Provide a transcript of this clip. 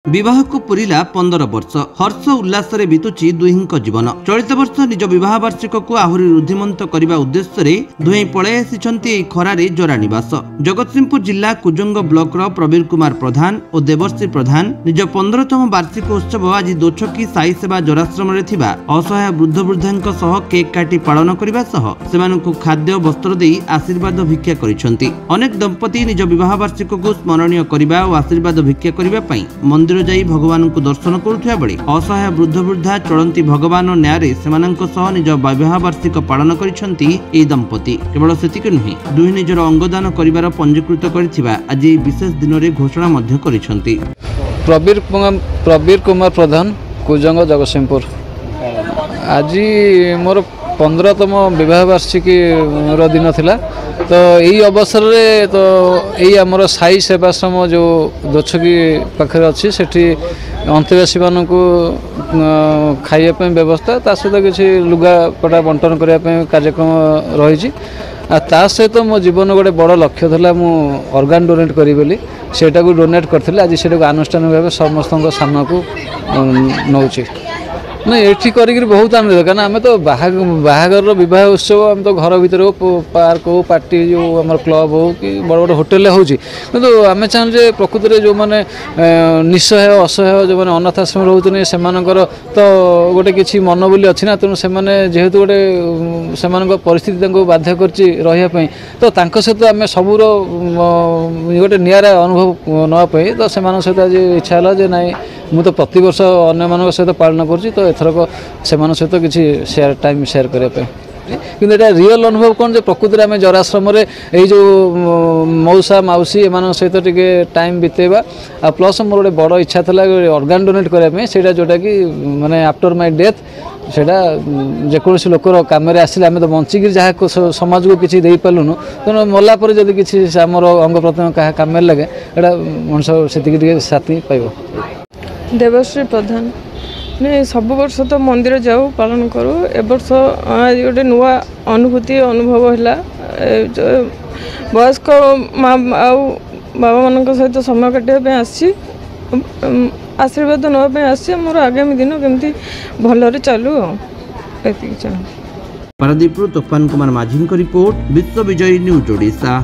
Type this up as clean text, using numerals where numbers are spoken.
विवाह को पूरा 15 वर्ष हर्ष उल्लास बीतुची दुहींक जीवन। चलित वर्ष निज विवाह वार्षिक को आहरी रुद्धिमंत करने उद्देश्य दुहें पलि आसी खरारे जरा निवास। जगतसिंहपुर जिला कुजंग ब्लॉक प्रवीर कुमार प्रधान और देवर्षी प्रधान निज 15तम वार्षिक उत्सव आज दोछकी साई सेवा जराश्रम असहाय वृद्ध वृद्धा सह केक काटी पालन करने से खाद्य वस्त्र दे आशीर्वाद भिक्षा करिसेंती। अनेक दंपति निज विवाह वार्षिक को स्मरणीय करने और आशीर्वाद भिक्षा करने मंदिर जाई भगवान को दर्शन करुवा बेले असहाय वृद्ध वृद्धा चलती भगवान न्याय से निज विवाह वार्षिक पालन करिसेंती दंपति। केवल सेतिक नुहे दुहे निजर अंगदान कर पंजीकृत कर आज विशेष दिन में घोषणा करिसेंती। प्रवीर कुमार प्रधान कुजंग जगतसिंहपुर। आज मोर 15तम विवाह वार्षिकी दिन थिला तो यही अवसर रे तो यही आमर साई सेवाश्रम जो दोछकी पाखे अच्छी सेठी अंतेवासी मान को खाइबा व्यवस्था ता सहित किसी लुगापटा बंटन करने कार्यक्रम रही। ता सहित मो जीवन गोटे बड़ लक्ष्य था मु ऑर्गन डोनेट करी बोली सेटा को डोनेट करथिले। आज सेटा आनुष्ठानिक भाव समस्त सामना को नौची नहीं ये कर बहुत आनंद कारण आम तो बाहागर विवाह उत्सव आम तो घर भर हो पार्क हो पार्टी जो आम क्लब हो कि बड़ बड़ होटेल हो आम चाहूँ प्रकृति में जो मैंने निस्सहाय असहाय जो मैंने अनाथ आश्रम रोचे से तो गोटे किसी मन बोली अच्छी ना तेणु से जेहेतु गोटे से परिस्थिति बाध्य करने तो सहित आम सबूर गोटे निरा अनुभव नापी तो से सहित आज इच्छा है नाई मु तो प्रति वर्ष अन्य मान सहित पालन कर तो एथरक से सहित किसी शेयर टाइम शेयर करने कि रियल अनुभव कौन जो प्रकृति में जराश्रम ये जो मौसा मौसी एम सहित टे टाइम बितेबा आ प्लस मोर गोटे बड़ इच्छा था ऑर्गन डोनेट करने से जोटा कि माने आफ्टर माय डेथ सेटा जेकोसी लोकर कम आसिले आम तो बंचिक जहाँ समाज को किसी दे पालुनु तेणु मलापर जब किसी आमर अंग प्रत्यंग क्या कम लगे एटा मनुष्य से साथी पाइब। देवर्षी प्रधान नहीं सब वर्ष तो मंदिर जाऊ पालन करूँ ए वर्ष आज गोटे नुआ अनुभूति अनुभव है वयस्क माँ आउ बाबा मान सहित समय काटापी आसी आशीर्वाद नापी आसी मोर आगामी दिन केमती भलरे चलू पारादीप तूफान कुमार माझी रिपोर्ट विश्व विजय न्यूज ओडिशा।